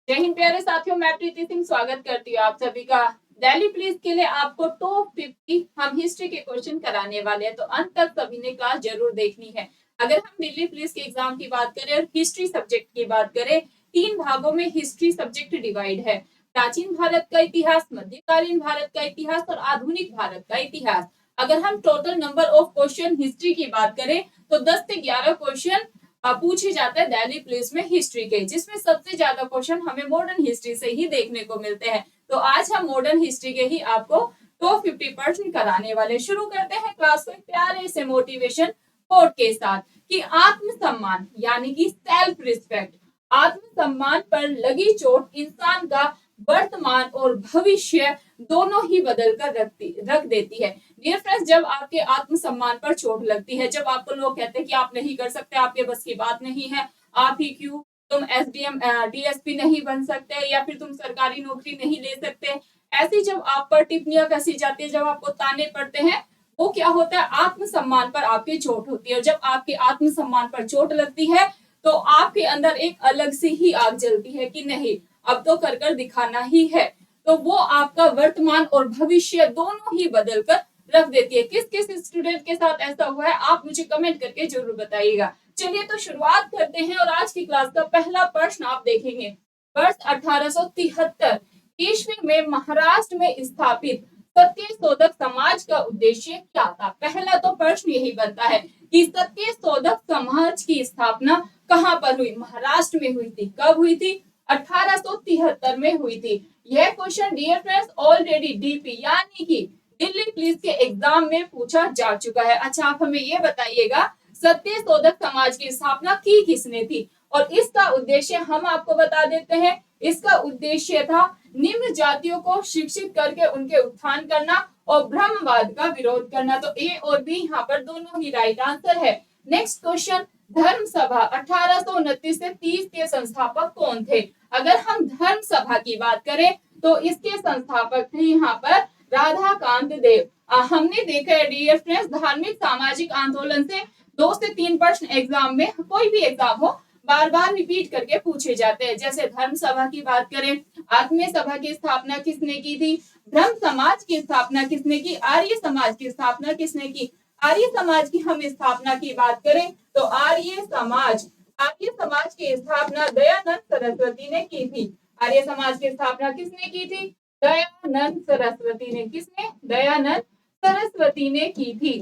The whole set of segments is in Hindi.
जय हिंद प्यारे साथियों, मैं प्रीति सिंह स्वागत करती हूँ आप सभी का। दिल्ली पुलिस के लिए आपको टॉप 50 हम हिस्ट्री के क्वेश्चन कराने वाले हैं, तो अंत तक सभी ने क्लास जरूर देखनी है। अगर हम दिल्ली पुलिस के एग्जाम की बात करें और हिस्ट्री सब्जेक्ट की बात करें, 3 भागों में हिस्ट्री सब्जेक्ट डिवाइड है। प्राचीन भारत का इतिहास, मध्यकालीन भारत का इतिहास और आधुनिक भारत का इतिहास। अगर हम total number of question history की बात करें तो 10 से 11 क्वेश्चन पूछे जाते हैं दिल्ली पुलिस में हिस्ट्री के, जिसमें सबसे ज्यादा क्वेश्चन हमें मॉडर्न हिस्ट्री से ही देखने को मिलते हैं। तो आज हम मॉडर्न हिस्ट्री के ही आपको टॉप 50% कराने वाले। शुरू करते हैं क्लास को प्यारे से मोटिवेशन कोट के साथ कि आत्मसम्मान यानी कि सेल्फ रिस्पेक्ट, आत्मसम्मान पर लगी चोट इंसान का वर्तमान और भविष्य दोनों ही बदल कर रख देती है। डियर फ्रेंड्स, जब आपके आत्मसम्मान पर चोट लगती है, जब आपको लोग कहते हैं कि आप नहीं कर सकते, आपके बस की बात नहीं है, आप ही क्यों, तुम एसडीएम डीएसपी नहीं बन सकते, या फिर तुम सरकारी नौकरी नहीं ले सकते, ऐसी जब आप पर टिप्पणियां कसी जाती है, जब आपको ताने पड़ते हैं, वो क्या होता है, आत्मसम्मान पर आपकी चोट होती है। और जब आपके आत्मसम्मान पर चोट लगती है तो आपके अंदर एक अलग सी ही आग जलती है कि नहीं, अब तो कर कर दिखाना ही है। तो वो आपका वर्तमान और भविष्य दोनों ही बदल कर रख देती है। किस किस स्टूडेंट के साथ ऐसा हुआ है, आप मुझे कमेंट करके जरूर बताइएगा। चलिए तो शुरुआत करते हैं और आज की क्लास का पहला प्रश्न आप देखेंगे। वर्ष 1873 ईस्वी में महाराष्ट्र में स्थापित सत्यशोधक समाज का उद्देश्य क्या था। पहला तो प्रश्न यही बनता है कि सत्यशोधक समाज की स्थापना कहाँ पर हुई, महाराष्ट्र में हुई थी। कब हुई थी? 1873 में हुई थी। यह question dear friends already DP यानी कि दिल्ली पुलिस के एग्जाम में पूछा जा चुका है। अच्छा, आप हमें ये बताइएगा, सत्यशोधक समाज की स्थापना की किसने थी? और इसका उद्देश्य हम आपको बता देते हैं। इसका उद्देश्य था निम्न जातियों को शिक्षित करके उनके उत्थान करना और ब्रह्मवाद का विरोध करना। तो ए और बी यहाँ पर दोनों ही राइट आंसर है। नेक्स्ट क्वेश्चन, धर्म सभा 1829 से 30 के संस्थापक कौन थे? अगर हम धर्म सभा की बात करें तो इसके संस्थापक थे यहाँ पर राधा कांत देव। हमने देखा है डियर फ्रेंड्स, धार्मिक सामाजिक आंदोलन से 2 से 3 प्रश्न एग्जाम में, कोई भी एग्जाम हो, बार बार रिपीट करके पूछे जाते हैं। जैसे धर्म सभा की बात करें, आत्मीय सभा की स्थापना किसने की थी, ब्रह्म समाज की स्थापना किसने की, आर्य समाज की स्थापना किसने की। आर्य समाज की हम स्थापना की बात करें तो आर्य समाज की स्थापना दयानंद सरस्वती ने की थी। आर्य समाज की स्थापना किसने की थी? दयानंद सरस्वती ने। किसने? दयानंद सरस्वती ने की थी।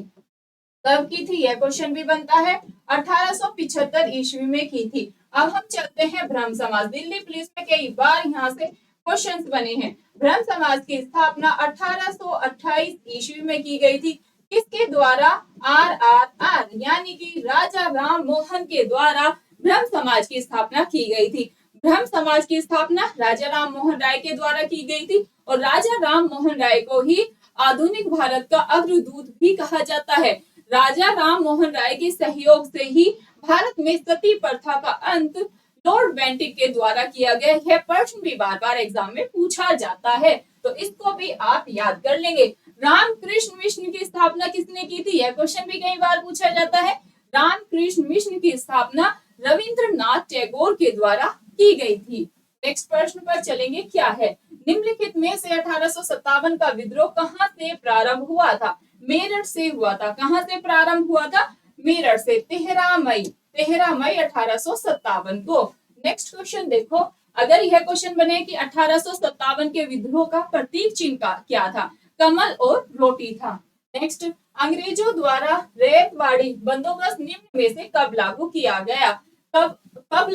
कब की थी यह क्वेश्चन भी बनता है, 1875 ईस्वी में की थी। अब हम चलते हैं ब्रह्म समाज। दिल्ली पुलिस में कई बार यहाँ से क्वेश्चंस बने हैं। ब्रह्म समाज की स्थापना 1828 ईस्वी में की गई थी। किसके द्वारा? RRR यानी कि राजा राम मोहन के द्वारा ब्रह्म समाज की स्थापना की गई थी। ब्रह्म समाज की स्थापना राजा राम मोहन राय के द्वारा की गई थी और राजा राम मोहन राय को ही आधुनिक भारत का अग्रदूत भी कहा जाता है। राजा राम मोहन राय के सहयोग से ही भारत में सती प्रथा का अंत लॉर्ड बेंटिक के द्वारा किया गया। यह प्रश्न भी बार बार एग्जाम में पूछा जाता है, तो इसको भी आप याद कर लेंगे। रामकृष्ण मिशन की स्थापना किसने की थी? यह क्वेश्चन भी कई बार पूछा जाता है। रामकृष्ण मिशन की स्थापना रविंद्रनाथ टैगोर के द्वारा की गई थी। नेक्स्ट प्रश्न पर चलेंगे, क्या है? निम्नलिखित में से 1857 का विद्रोह कहाँ से प्रारंभ हुआ था? मेरठ से हुआ था। कहाँ से प्रारंभ हुआ था? मेरठ से। 13 मई 1857 को। नेक्स्ट क्वेश्चन देखो, अगर यह क्वेश्चन बने कि 1857 के विद्रोह का प्रतीक चिन्ह क्या था? कमल और रोटी था। नेक्स्ट, अंग्रेजों द्वारा रैयतवाड़ी बंदोबस्त निम्न में से कब लागू किया गया? कब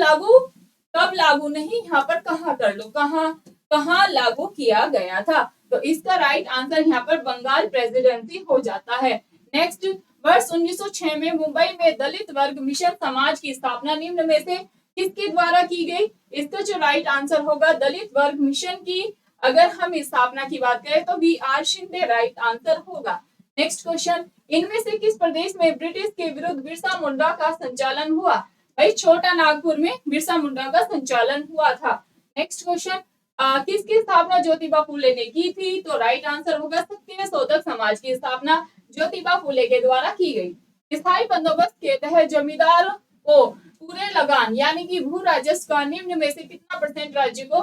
लागू नहीं, यहाँ पर कहाँ कर लो, कहाँ लागू किया गया था? तो इसका राइट आंसर यहाँ पर बंगाल प्रेसिडेंसी हो जाता है। नेक्स्ट, वर्ष 1906 में मुंबई में दलित वर्ग मिशन समाज की स्थापना निम्न में से किसके द्वारा की गई? इसका जो राइट आंसर होगा दलित वर्ग मिशन की अगर हम स्थापना की बात करें तो BR शिंदे राइट आंसर होगा। नेक्स्ट क्वेश्चन, इनमें से किस प्रदेश में ब्रिटिश के विरुद्ध बिरसा मुंडा का संचालन हुआ? भाई छोटा नागपुर में बिरसा मुंडा का संचालन हुआ था। नेक्स्ट क्वेश्चन, किसकी स्थापना ज्योतिबा फूले ने की थी? तो राइट आंसर होगा सत्यशोधक समाज की स्थापना ज्योतिबा फूले के द्वारा की गई। स्थायी बंदोबस्त के तहत जमींदार को पूरे लगान यानी कि भू राजस्व का निम्न में से कितना % राज्य को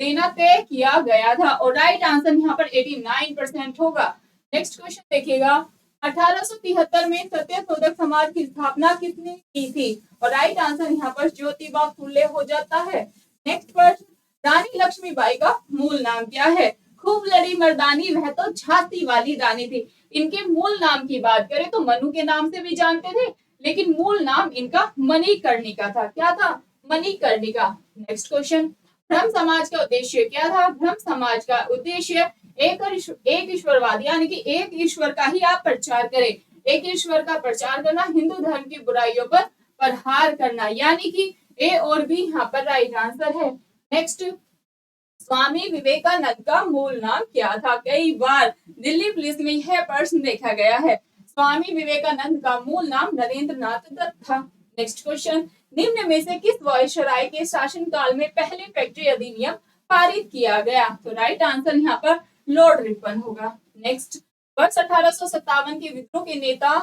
देना तय किया गया था? और राइट आंसर यहाँ पर 89% होगा। नेक्स्ट क्वेश्चन देखिएगा, 1873 में सत्यशोधक समाज की स्थापना किसने की थी? और राइट आंसर यहाँ पर ज्योतिबा फुले हो जाता है। नेक्स्ट प्रश्न, रानी लक्ष्मीबाई का मूल नाम क्या है? खूब लड़ी मर्दानी वह तो झांसी वाली रानी थी। इनके मूल नाम की बात करें तो मनु के नाम से भी जानते थे, लेकिन मूल नाम इनका मणिकर्णिका था। क्या था? मणिकर्णिका। नेक्स्ट क्वेश्चन, ब्रह्म समाज का उद्देश्य क्या था? ब्रह्म समाज का उद्देश्य एक ईश्वरवाद यानी कि एक ईश्वर का ही आप प्रचार करें, एक ईश्वर का प्रचार करना, हिंदू धर्म की बुराइयों पर प्रहार करना, यानी कि ए और बी यहाँ पर राइट आंसर है। नेक्स्ट, स्वामी विवेकानंद का मूल नाम क्या था? कई बार दिल्ली पुलिस में यह प्रश्न देखा गया है। स्वामी विवेकानंद का मूल नाम नरेंद्र नाथ दत्त था। नेक्स्ट क्वेश्चन, निम्न में से किस वायसराय के शासनकाल में पहले फैक्ट्री अधिनियम पारित किया गया? तो राइट आंसर यहाँ पर लॉर्ड रिपन होगा। नेक्स्ट, वर्ष 1857 के विद्रोह के नेता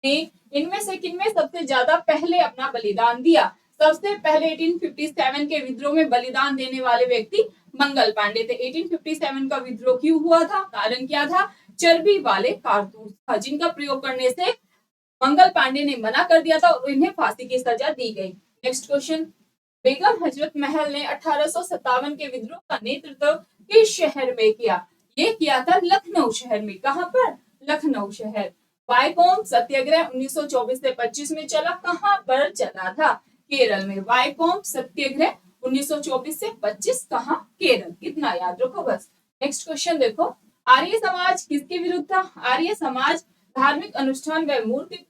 ने इनमें से किनमें सबसे ज्यादा पहले अपना बलिदान दिया? सबसे पहले 1857 के विद्रोह में बलिदान देने वाले व्यक्ति मंगल पांडे थे। 1857 का विद्रोह क्यों हुआ था? कारण क्या था? चर्बी वाले कारतूस था, जिनका प्रयोग करने से मंगल पांडे ने मना कर दिया था और इन्हें फांसी की सजा दी गई। नेक्स्ट क्वेश्चन, बेगम हजरत महल ने 1857 के विद्रोह का नेतृत्व किस शहर में किया? ये किया था लखनऊ शहर में। कहां पर? लखनऊ शहर। वाइकोम सत्याग्रह 1924 से 25 में चला, कहां पर चला था? केरल में। वाइकोम सत्याग्रह 1924 से 25 कहां? केरल। कितना याद रखो बस। नेक्स्ट क्वेश्चन देखो, आर्य समाज किसके विरुद्ध था? आर्य समाज धार्मिक अनुष्ठान व मूर्ति।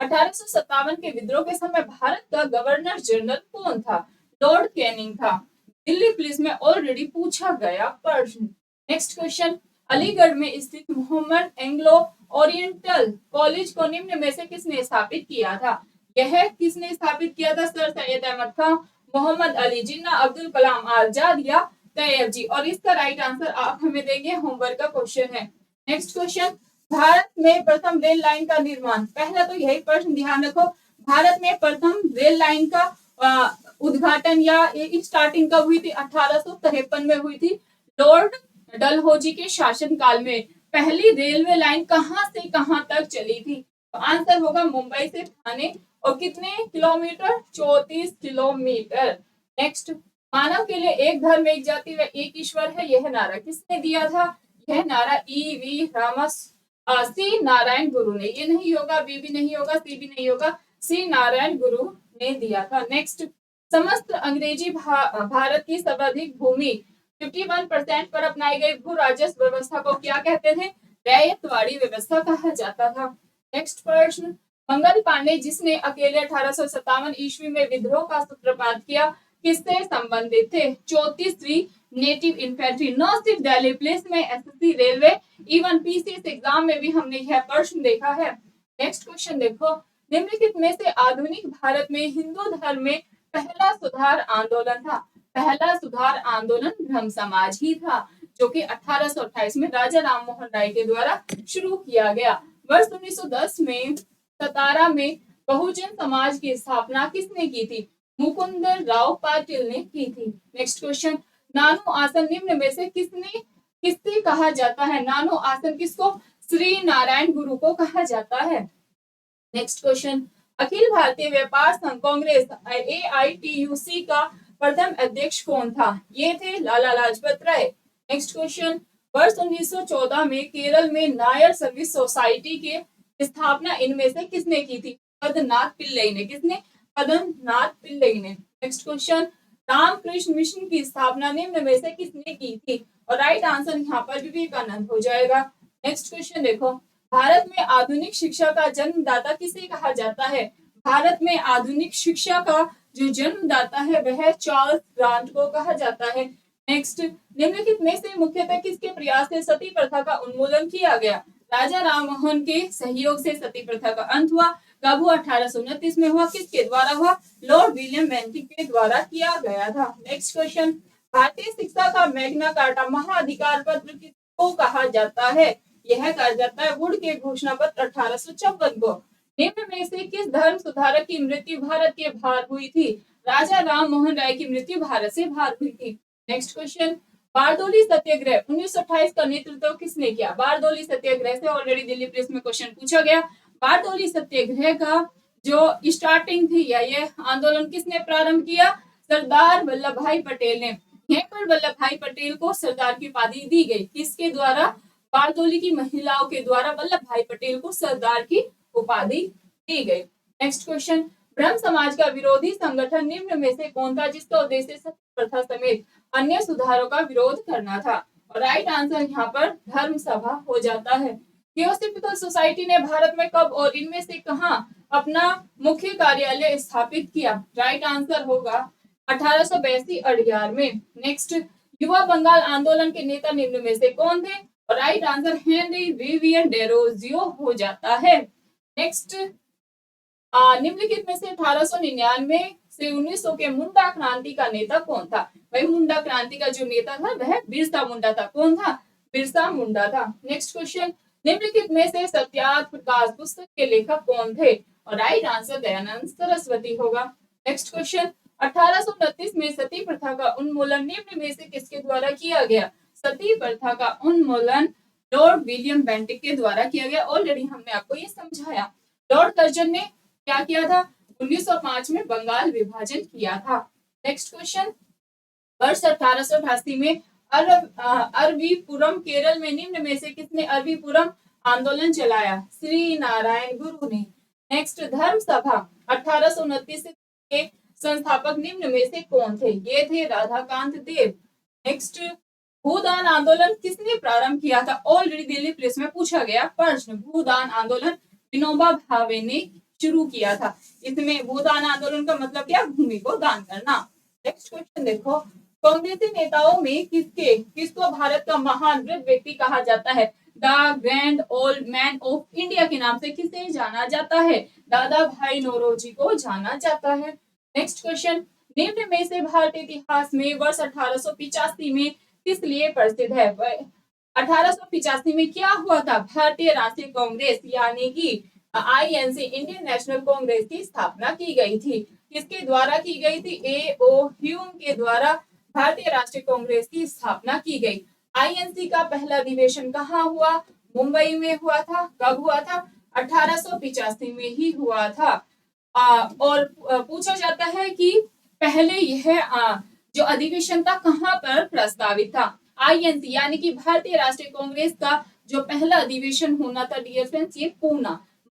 1857 के विद्रोह के समय भारत का गवर्नर जनरल कौन था? लॉर्ड कैनिंग था। दिल्ली पुलिस में ऑलरेडी पूछा गया प्रश्न। नेक्स्ट क्वेश्चन, अलीगढ़ में स्थित मोहम्मद एंग्लो ओरिएंटल कॉलेज को निम्न में से किसने स्थापित किया था? यह किसने स्थापित किया था? सर सैयद अहमद खान, मोहम्मद अली जिन्ना, अब्दुल कलाम आजाद या तैयब जी। और इसका राइट आंसर आप हमें देंगे, होमवर्क का क्वेश्चन है। नेक्स्ट क्वेश्चन, भारत में प्रथम रेल लाइन का निर्माण। पहला तो यही प्रश्न ध्यान रखो, भारत में प्रथम रेल लाइन का उद्घाटन या स्टार्टिंग कब हुई थी? 1853 में हुई थी, लॉर्ड डलहौजी के शासनकाल में। पहली रेलवे लाइन कहां से कहां तक चली थी? तो आंसर होगा मुंबई से ठाणे। और कितने किलोमीटर? 34 किलोमीटर। नेक्स्ट, मानव के लिए एक धर्म एक जाति व एक ईश्वर है, यह नारा किसने दिया था? यह नारा वी रामस सी नारायण गुरु ने। ये नहीं होगा, बी भी नहीं होगा, सी भी नहीं होगा, सी नारायण गुरु ने दिया था। नेक्स्ट, समस्त अंग्रेजी भारत की सर्वाधिक भूमि 51% पर अपनाई गई भू राजस्व व्यवस्था को क्या कहते थे? रैयतवाड़ी व्यवस्था कहा जाता था। नेक्स्ट प्रश्न, मंगल पांडे जिसने अकेले 1857 ईस्वी में विद्रोह का सूत्रपात किया, किससे संबंधित थे? 34वीं नेटिव इन्फेंट्री। न सिर्फ दिल्ली पुलिस में, SSC, railway, even PCS exam में भी हमने यह प्रश्न देखा है। नेक्स्ट क्वेश्चन देखो, निम्नलिखित में से आधुनिक भारत में हिंदू धर्म में पहला सुधार आंदोलन था? पहला सुधार आंदोलन ब्रह्म समाज ही था, जो कि 1828 में राजा राम मोहन राय के द्वारा शुरू किया गया। वर्ष 1910 में सतारा में बहुजन समाज की स्थापना किसने की थी? मुकुंद राव पाटिल ने की थी। नेक्स्ट क्वेश्चन, नानो आसन निम्न में से किससे कहा जाता है? नानो आसन किसको? श्री नारायण गुरु को कहा जाता है। नेक्स्ट क्वेश्चन, अखिल भारतीय व्यापार संघ कांग्रेस AITUC का प्रथम अध्यक्ष कौन था? ये थे लाला लाजपत राय। नेक्स्ट क्वेश्चन, वर्ष 1914 में केरल में नायर सर्विस सोसाइटी के स्थापना इनमें से किसने की थी? पद्मनाथ पिल्लई ने। किसने? पद्मनाथ पिल्लई ने। नेक्स्ट क्वेश्चन, रामकृष्ण मिशन की स्थापना निम्न में से किसने की थी? और राइट आंसर यहाँ पर विवेकानंद हो जाएगा। नेक्स्ट क्वेश्चन देखो, भारत में आधुनिक शिक्षा का जन्मदाता किसे कहा जाता है? भारत में आधुनिक शिक्षा का जो जन्मदाता है वह चार्ल्स ग्रांट को कहा जाता है। नेक्स्ट, निम्नलिखित में से मुख्यतः किसके प्रयास से सती प्रथा का उन्मूलन किया गया? राजा राममोहन के सहयोग से सती प्रथा का अंत हुआ। कब हुआ? 1829 में हुआ। किसके द्वारा हुआ? लॉर्ड विलियम बेंटिक के द्वारा किया गया था। नेक्स्ट क्वेश्चन, भारतीय शिक्षा का मैग्ना कार्टा महाधिकार पत्र किसको कहा जाता है? यह कहा जाता है वुड के घोषणा पत्र 1854 को। निम्न में से किस धर्म सुधारक की मृत्यु भारत के बाहर हुई थी? राजा राम मोहन राय की मृत्यु भारत से बाहर हुई थी। नेक्स्ट क्वेश्चन, बारदोली सत्याग्रह 1928 का नेतृत्व किसने किया? बारदोली सत्याग्रह से ऑलरेडी दिल्ली पुलिस में क्वेश्चन पूछा गया। बारदोली सत्याग्रह का जो स्टार्टिंग थी या ये आंदोलन किसने प्रारंभ किया? सरदार वल्लभ भाई पटेल ने। यहाँ पर वल्लभ भाई पटेल को सरदार की उपाधि दी गई, किसके द्वारा? बारदोली की महिलाओं के द्वारा वल्लभ भाई पटेल को सरदार की उपाधि दी गई। नेक्स्ट क्वेश्चन, ब्रह्म समाज का विरोधी संगठन निम्न में से कौन था जिसका उद्देश्य सती प्रथा समेत अन्य सुधारों का विरोध करना था? और राइट आंसर यहाँ पर धर्म सभा हो जाता है। थियोसॉफिकल सोसाइटी ने भारत में कब और इनमें से कहां अपना मुख्य कार्यालय स्थापित किया? राइट आंसर होगा 1882 अड़ियार में। नेक्स्ट, युवा बंगाल आंदोलन के नेता निम्न में से कौन थे? और right answer Henry Vivian Derozio हो जाता है। नेक्स्ट, निम्नलिखित में से 1899 से 1900 के मुंडा क्रांति का नेता कौन था? भाई मुंडा क्रांति का जो नेता था वह बिरसा मुंडा था। कौन था? बिरसा मुंडा था। नेक्स्ट क्वेश्चन, निम्नलिखित में से सत्याग्रह प्रकाश पुस्तक के लेखक कौन थे? और राइट आंसर दयानंद सरस्वती होगा। नेक्स्ट क्वेश्चन, 1829 में सती प्रथा का उन्मूलन निम्न में से किसके द्वारा किया गया? सती प्रथा का उन्मूलन लॉर्ड विलियम बेंटिक के द्वारा किया गया। ऑलरेडी हमने आपको ये समझाया। लॉर्ड कर्जन ने क्या किया था? 1905 में बंगाल विभाजन किया था। नेक्स्ट क्वेश्चन, वर्ष 1888 में अरबीपुरम केरल में निम्न में से किसने अरबीपुरम आंदोलन चलाया? श्री नारायण गुरु ने। नेक्स्ट, धर्म सभा 1829 के संस्थापक निम्न में से कौन थे? ये थे राधाकांत देव। नेक्स्ट, भूदान आंदोलन किसने प्रारंभ किया था? ऑलरेडी दिल्ली पुलिस में पूछा गया प्रश्न। भूदान आंदोलन विनोबा भावे ने शुरू किया था। इसमें भूदान आंदोलन का मतलब क्या? भूमि को दान करना। नेक्स्ट क्वेश्चन देखो, कांग्रेसी नेताओं में किसको भारत का महान वृद्ध व्यक्ति कहा जाता है? The grand old man of India के नाम से किसे जाना जाता है? दादा भाई नौरोजी को जाना जाता है। नेक्स्ट क्वेश्चन, निम्न में से भारतीय इतिहास में वर्ष 1885 में किस लिए प्रसिद्ध है? 1885 में क्या हुआ था? भारतीय राष्ट्रीय कांग्रेस यानी कि INC इंडियन नेशनल कांग्रेस की स्थापना की गई थी। किसके द्वारा की गई थी? A.O. ह्यूम के द्वारा भारतीय राष्ट्रीय कांग्रेस की स्थापना की गई। INC का पहला अधिवेशन कहाँ हुआ? मुंबई में हुआ था। कब हुआ था? 1885 में ही हुआ था। और पूछा जाता है कि पहले यह जो अधिवेशन था कहाँ पर प्रस्तावित था? INC यानी कि भारतीय राष्ट्रीय कांग्रेस का जो पहला अधिवेशन होना था डियर फ्रेंड्स, ये पूना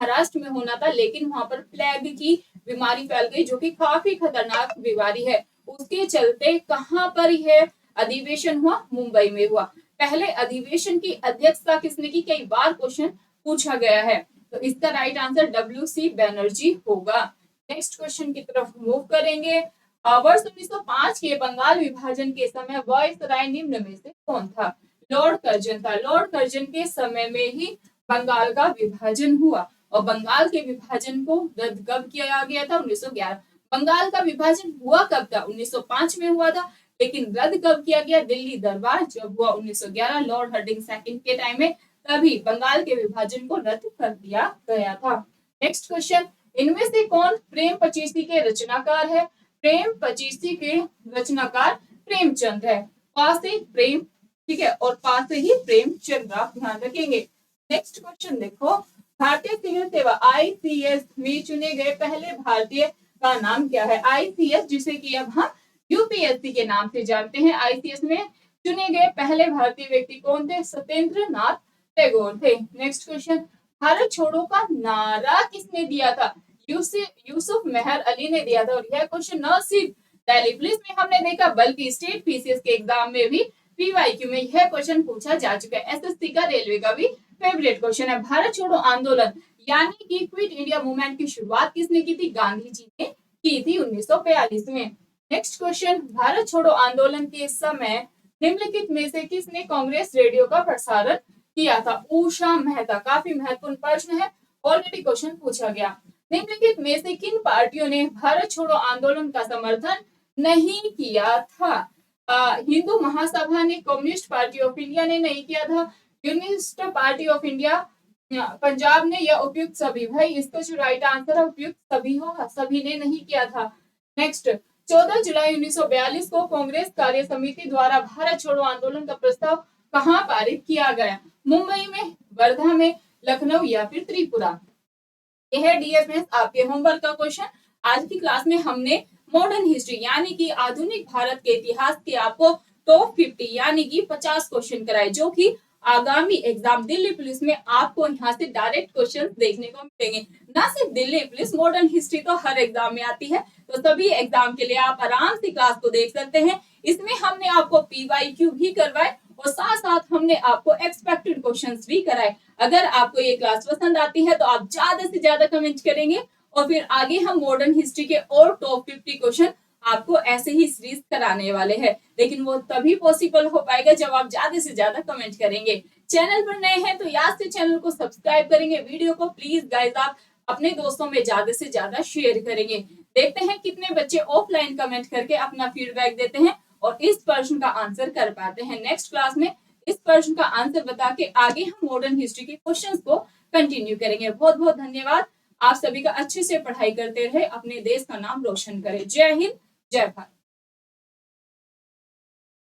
महाराष्ट्र में होना था, लेकिन वहां पर प्लेग की बीमारी फैल गई जो कि काफी खतरनाक बीमारी है। उसके चलते कहाँ पर यह अधिवेशन हुआ? मुंबई में हुआ। पहले अधिवेशन की अध्यक्षता किसने की? कई बार क्वेश्चन पूछा गया है, तो इसका राइट आंसर WC बैनर्जी होगा। नेक्स्ट क्वेश्चन की तरफ मूव करेंगे। वर्ष 1905 के बंगाल विभाजन के समय वायसराय निम्न में से कौन था? लॉर्ड कर्जन था। लॉर्ड कर्जन के समय में ही बंगाल का विभाजन हुआ। और बंगाल के विभाजन को रद्द कब किया गया था? 1911। बंगाल का विभाजन हुआ कब था? 1905 में हुआ था, लेकिन रद्द कब किया गया? दिल्ली दरबार जब हुआ 1911 लॉर्ड हार्डिंग सेकंड के टाइम में, तभी बंगाल के विभाजन को रद्द कर दिया गया था। नेक्स्ट क्वेश्चन, इनमें से कौन प्रेम पचीसी के रचनाकार है? प्रेम पचीसी के रचनाकार प्रेमचंद है। पास से प्रेम, ठीक है, और पास से ही प्रेमचंद, आप ध्यान रखेंगे। नेक्स्ट क्वेश्चन देखो, भारतीय सिविल सेवा ICS में चुने गए पहले भारतीय का नाम क्या है? ICS जिसे कि अब हम UPSC के नाम से जानते हैं। ICS में चुने गए पहले भारतीय व्यक्ति कौन थे? सत्येंद्र नाथ टैगोर थे। नेक्स्ट क्वेश्चन, भारत छोड़ो का नारा किसने दिया था? यूसुफ मेहर अली ने दिया था। और यह क्वेश्चन न सिर्फ दिल्ली पुलिस में हमने देखा, बल्कि स्टेट PCS के एग्जाम में भी PYQ में यह क्वेश्चन पूछा जा चुका है। SSC का, रेलवे का भी फेवरेट क्वेश्चन है। भारत छोड़ो आंदोलन यानी कि क्विट इंडिया मूवमेंट की शुरुआत किसने की थी? गांधी जी ने की थी 1942 में। नेक्स्ट क्वेश्चन, भारत छोड़ो आंदोलन के समय निम्नलिखित में से किसने कांग्रेस रेडियो का प्रसारण किया था? उषा मेहता। काफी महत्वपूर्ण प्रश्न है, ऑलरेडी क्वेश्चन पूछा गया। निम्नलिखित में से किन पार्टियों ने भारत छोड़ो आंदोलन का समर्थन नहीं किया था? हिंदू महासभा ने, कम्युनिस्ट पार्टी ऑफ इंडिया ने नहीं किया था, Unionist party of India Punjab ने या उपयुक्त सभी, भाई इसका जो राइट आंसर है उपयुक्त सभी होगा, सभी ने नहीं किया था। नेक्स्ट, 14 जुलाई 1942 को कांग्रेस कार्य समिति द्वारा भारत छोड़ो आंदोलन का प्रस्ताव कहाँ पारित किया गया? मुंबई में, वर्धा में, लखनऊ या फिर त्रिपुरा? यह है डीएफएस आपके होमवर्क का क्वेश्चन। आज की क्लास में हमने मॉडर्न हिस्ट्री यानी कि आधुनिक भारत के इतिहास के आपको टॉप 50 यानी कि 50 क्वेश्चन कराए, जो कि आगामी एग्जाम दिल्ली पुलिस में आपको यहाँ से डायरेक्ट क्वेश्चन देखने को मिलेंगे। ना सिर्फ दिल्ली पुलिस, मॉडर्न हिस्ट्री तो हर एग्जाम में आती है, तो सभी एग्जाम के लिए आप आराम से क्लास को देख सकते हैं। इसमें हमने आपको पीवाईक्यू भी करवाए और साथ साथ हमने आपको एक्सपेक्टेड क्वेश्चंस भी कराए। अगर आपको ये क्लास पसंद आती है तो आप ज्यादा से ज्यादा कमेंट करेंगे और फिर आगे हम मॉडर्न हिस्ट्री के और टॉप 50 क्वेश्चन आपको ऐसे ही सीरीज कराने वाले हैं, लेकिन वो तभी पॉसिबल हो पाएगा जब आप ज्यादा से ज्यादा कमेंट करेंगे। चैनल पर नए हैं तो याद से चैनल को सब्सक्राइब करेंगे। वीडियो को प्लीज गाइस आप अपने दोस्तों में ज्यादा से ज्यादा शेयर करेंगे। देखते हैं कितने बच्चे ऑफलाइन कमेंट करके अपना फीडबैक देते हैं और इस प्रश्न का आंसर कर पाते हैं। नेक्स्ट क्लास में इस प्रश्न का आंसर बता के आगे हम मॉडर्न हिस्ट्री के क्वेश्चंस को कंटिन्यू करेंगे। बहुत बहुत धन्यवाद। आप सभी का अच्छे से पढ़ाई करते रहे, अपने देश का नाम रोशन करें। जय हिंद, जय भारत।